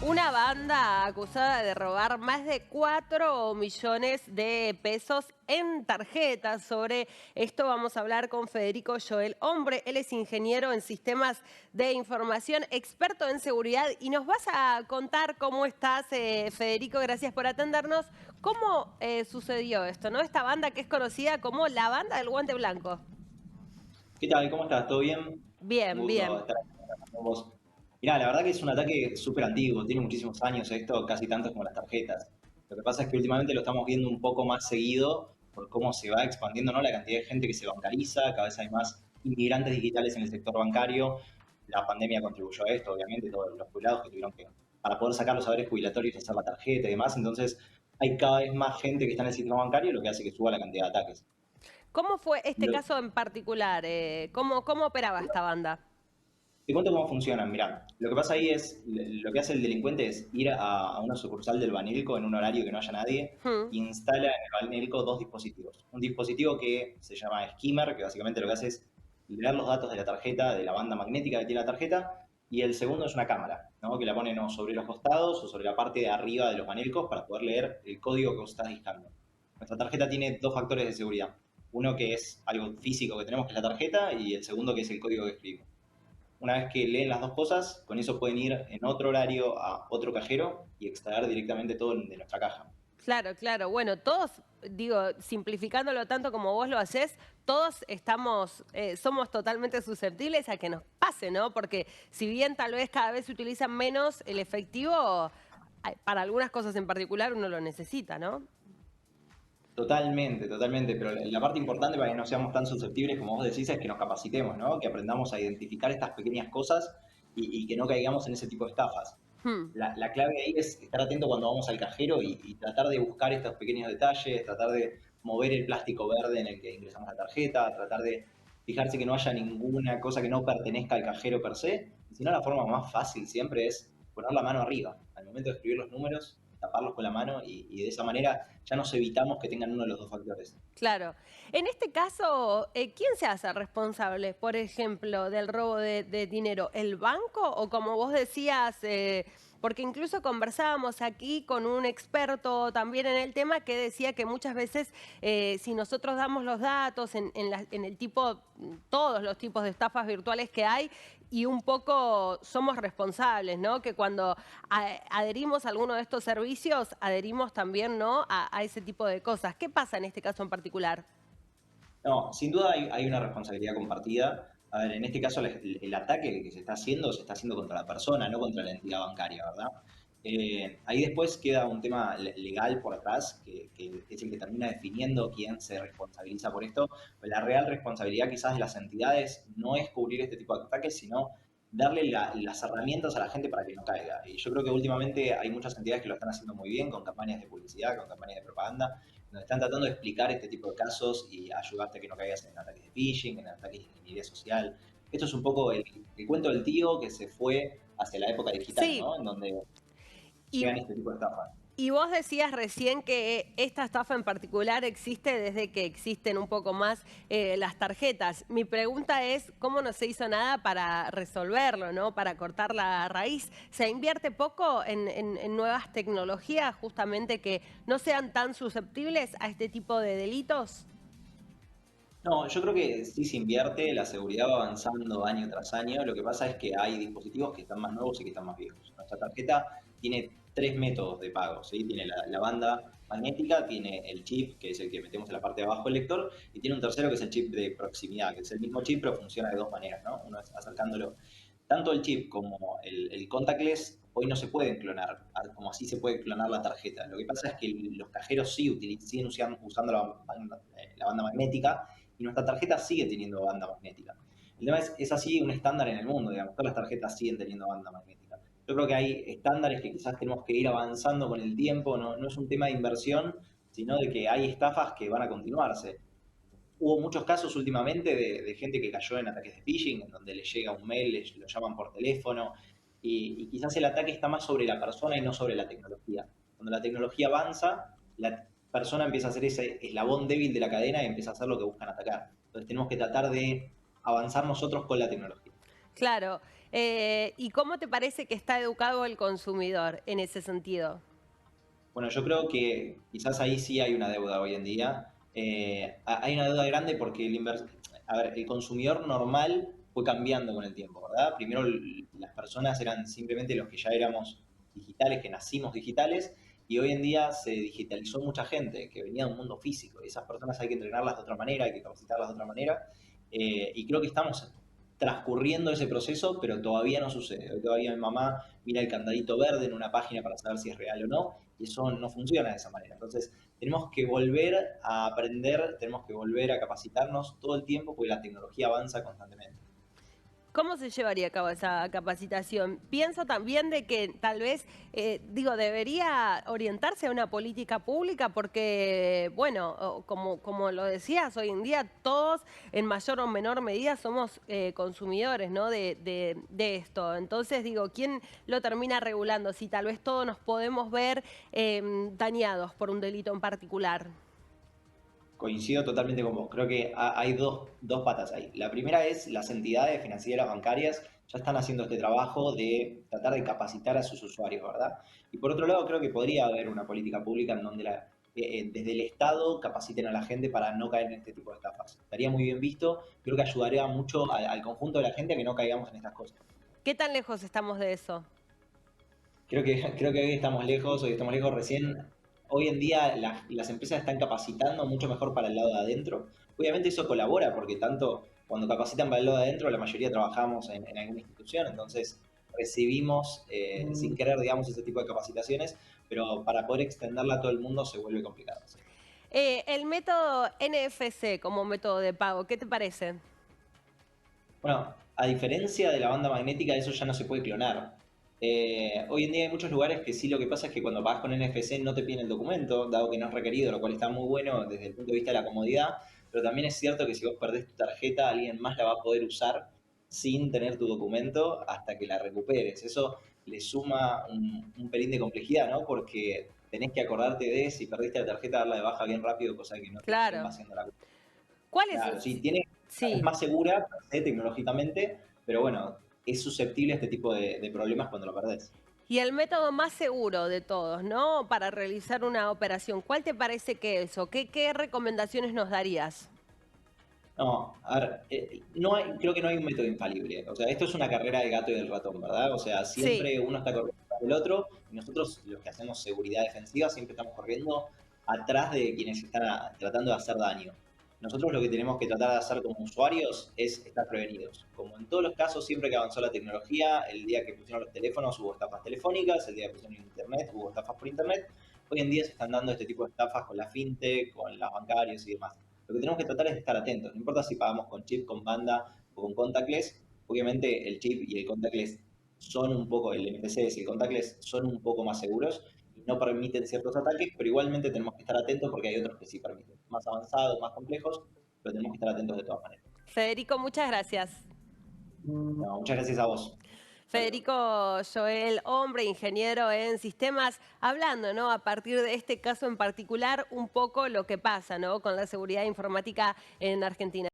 Una banda acusada de robar más de 4 millones de pesos en tarjetas. Sobre esto vamos a hablar con Federico Joel Hombre. Él es ingeniero en sistemas de información, experto en seguridad. Y nos vas a contar cómo estás, Federico. Gracias por atendernos. ¿Cómo sucedió esto, no? Esta banda que es conocida como la banda del guante blanco. ¿Qué tal? ¿Cómo estás? ¿Todo bien? Un Bien, gusto bien. estar aquí con vos. Mirá, la verdad que es un ataque súper antiguo, tiene muchísimos años esto, casi tantos como las tarjetas. Lo que pasa es que últimamente lo estamos viendo un poco más seguido por cómo se va expandiendo, ¿no? La cantidad de gente que se bancariza, cada vez hay más inmigrantes digitales en el sector bancario. La pandemia contribuyó a esto, obviamente, todos los jubilados que tuvieron que, para poder sacar los saberes jubilatorios, hacer la tarjeta y demás. Entonces, hay cada vez más gente que está en el sistema bancario, lo que hace que suba la cantidad de ataques. ¿Cómo fue este Lo- caso en particular? ¿Cómo operaba esta banda? Te cuento cómo funcionan. Mirá, lo que pasa ahí es, lo que hace el delincuente es ir a una sucursal del Banelco en un horario que no haya nadie Hmm. e instala en el Banelco dos dispositivos. Un dispositivo que se llama skimmer, que básicamente lo que hace es leer los datos de la tarjeta, de la banda magnética que tiene la tarjeta, y el segundo es una cámara, ¿no? Que la ponen o sobre los costados o sobre la parte de arriba de los Banelcos para poder leer el código que vos estás discando. Nuestra tarjeta tiene dos factores de seguridad. Uno que es algo físico que tenemos, que es la tarjeta, y el segundo que es el código que escribimos. Una vez que leen las dos cosas, con eso pueden ir en otro horario a otro cajero y extraer directamente todo de nuestra caja. Claro, claro. Bueno, todos, digo, simplificándolo tanto como vos lo haces, todos estamos, somos totalmente susceptibles a que nos pase, ¿no? Porque si bien tal vez cada vez se utiliza menos el efectivo, para algunas cosas en particular uno lo necesita, ¿no? Totalmente, totalmente. Pero la parte importante para que no seamos tan susceptibles como vos decís es que nos capacitemos, ¿no? Que aprendamos a identificar estas pequeñas cosas y que no caigamos en ese tipo de estafas. Hmm. La clave ahí es estar atento cuando vamos al cajero y tratar de buscar estos pequeños detalles, tratar de mover el plástico verde en el que ingresamos la tarjeta, tratar de fijarse que no haya ninguna cosa que no pertenezca al cajero per se. Y si no, la forma más fácil siempre es poner la mano arriba. Al momento de escribir los números, taparlos con la mano y de esa manera ya nos evitamos que tengan uno de los dos factores. Claro. En este caso, ¿quién se hace responsable, por ejemplo, del robo de dinero? ¿El banco o como vos decías, porque incluso conversábamos aquí con un experto también en el tema que decía que muchas veces si nosotros damos los datos en el tipo, todos los tipos de estafas virtuales que hay, y un poco somos responsables, ¿no? Que cuando adherimos a alguno de estos servicios, adherimos también, ¿no? A ese tipo de cosas. ¿Qué pasa en este caso en particular? No, sin duda hay una responsabilidad compartida. A ver, en este caso el ataque que se está haciendo contra la persona, no contra la entidad bancaria, ¿verdad? Ahí después queda un tema legal por atrás, que es el que termina definiendo quién se responsabiliza por esto. Pero la real responsabilidad quizás de las entidades no es cubrir este tipo de ataques, sino darle las herramientas a la gente para que no caiga. Y yo creo que últimamente hay muchas entidades que lo están haciendo muy bien, con campañas de publicidad, con campañas de propaganda, donde están tratando de explicar este tipo de casos y ayudarte a que no caigas en ataques de phishing, en ataques de ingeniería social. Esto es un poco el cuento del tío que se fue hacia la época digital, Sí, ¿no? En donde y, llegan este tipo de estafas. y vos decías recién que esta estafa en particular existe desde que existen un poco más las tarjetas. Mi pregunta es, ¿cómo no se hizo nada para resolverlo, ¿no? Para cortar la raíz. ¿Se invierte poco en nuevas tecnologías justamente que no sean tan susceptibles a este tipo de delitos? No, yo creo que sí se invierte, la seguridad va avanzando año tras año. Lo que pasa es que hay dispositivos que están más nuevos y que están más viejos. Nuestra tarjeta tiene tres métodos de pago, ¿sí? Tiene la banda magnética, tiene el chip, que es el que metemos en la parte de abajo del lector, y tiene un tercero que es el chip de proximidad, que es el mismo chip, pero funciona de dos maneras, ¿no? Uno es acercándolo. Tanto el chip como el contactless hoy no se pueden clonar, como así se puede clonar la tarjeta. Lo que pasa es que los cajeros sí siguen usando la banda magnética y nuestra tarjeta sigue teniendo banda magnética. El tema es así un estándar en el mundo, digamos, todas las tarjetas siguen teniendo banda magnética. Yo creo que hay estándares que quizás tenemos que ir avanzando con el tiempo, no es un tema de inversión, sino de que hay estafas que van a continuarse. Hubo muchos casos últimamente de gente que cayó en ataques de phishing, en donde les llega un mail, lo llaman por teléfono, y quizás el ataque está más sobre la persona y no sobre la tecnología. Cuando la tecnología avanza, la persona empieza a ser ese eslabón débil de la cadena y empieza a hacer lo que buscan atacar. Entonces tenemos que tratar de avanzar nosotros con la tecnología. Claro. ¿Y cómo te parece que está educado el consumidor en ese sentido? Bueno, yo creo que quizás ahí sí hay una deuda hoy en día. Hay una deuda grande porque a ver, el consumidor normal fue cambiando con el tiempo, ¿verdad? Primero las personas eran simplemente los que ya éramos digitales, que nacimos digitales, y hoy en día se digitalizó mucha gente que venía de un mundo físico, y esas personas hay que entrenarlas de otra manera, hay que capacitarlas de otra manera, y creo que estamos transcurriendo ese proceso, pero todavía no sucede. Hoy todavía mi mamá mira el candadito verde en una página para saber si es real o no, y eso no funciona de esa manera. Entonces, tenemos que volver a aprender, tenemos que volver a capacitarnos todo el tiempo porque la tecnología avanza constantemente. ¿Cómo se llevaría a cabo esa capacitación? Pienso también de que tal vez, debería orientarse a una política pública porque, bueno, como lo decías, hoy en día todos en mayor o menor medida somos consumidores, ¿no? de esto. Entonces, digo, ¿quién lo termina regulando? Si tal vez todos nos podemos ver dañados por un delito en particular. Coincido totalmente con vos. Creo que hay dos patas ahí. La primera es las entidades financieras bancarias ya están haciendo este trabajo de tratar de capacitar a sus usuarios, ¿verdad? Y por otro lado, creo que podría haber una política pública en donde desde el Estado capaciten a la gente para no caer en este tipo de estafas. Estaría muy bien visto, creo que ayudaría mucho al conjunto de la gente a que no caigamos en estas cosas. ¿Qué tan lejos estamos de eso? Creo que hoy estamos lejos recién. Hoy en día las empresas están capacitando mucho mejor para el lado de adentro. Obviamente eso colabora porque tanto cuando capacitan para el lado de adentro, la mayoría trabajamos en alguna institución, entonces recibimos sin querer, digamos, ese tipo de capacitaciones, pero para poder extenderla a todo el mundo se vuelve complicado. Sí. El método NFC como método de pago, ¿qué te parece? Bueno, a diferencia de la banda magnética, eso ya no se puede clonar. Hoy en día hay muchos lugares que sí, lo que pasa es que cuando pagas con NFC no te piden el documento, dado que no es requerido, lo cual está muy bueno desde el punto de vista de la comodidad, pero también es cierto que si vos perdés tu tarjeta, alguien más la va a poder usar sin tener tu documento hasta que la recuperes. Eso le suma un pelín de complejidad, ¿no? Porque tenés que acordarte de si perdiste la tarjeta, darla de baja bien rápido, cosa que no te estén Claro. vaciando la. ¿Cuál es? Claro, sí, es Sí. más segura per se, tecnológicamente, pero bueno, es susceptible a este tipo de problemas cuando lo perdés. Y el método más seguro de todos, ¿no? Para realizar una operación. ¿Cuál te parece que es o qué recomendaciones nos darías? No, a ver, no creo que no hay un método infalible. O sea, esto es una carrera del gato y del ratón, ¿verdad? O sea, Sí. siempre uno está corriendo atrás del otro y nosotros, los que hacemos seguridad defensiva, siempre estamos corriendo atrás de quienes están tratando de hacer daño. Nosotros lo que tenemos que tratar de hacer como usuarios es estar prevenidos. Como en todos los casos, siempre que avanzó la tecnología, el día que pusieron los teléfonos hubo estafas telefónicas, el día que pusieron internet hubo estafas por internet. Hoy en día se están dando este tipo de estafas con la fintech, con las bancarios y demás. Lo que tenemos que tratar es de estar atentos. No importa si pagamos con chip, con banda o con contactless. Obviamente el chip y el contactless son un poco, el MPCs y el contactless son un poco más seguros y no permiten ciertos ataques, pero igualmente tenemos que estar atentos porque hay otros que sí permiten. Más avanzados, más complejos, pero tenemos que estar atentos de todas maneras. Federico, muchas gracias. No, muchas gracias a vos. Hasta luego. Federico Joel, hombre, ingeniero en sistemas, hablando, ¿no? A partir de este caso en particular, un poco lo que pasa, ¿no? Con la seguridad informática en Argentina.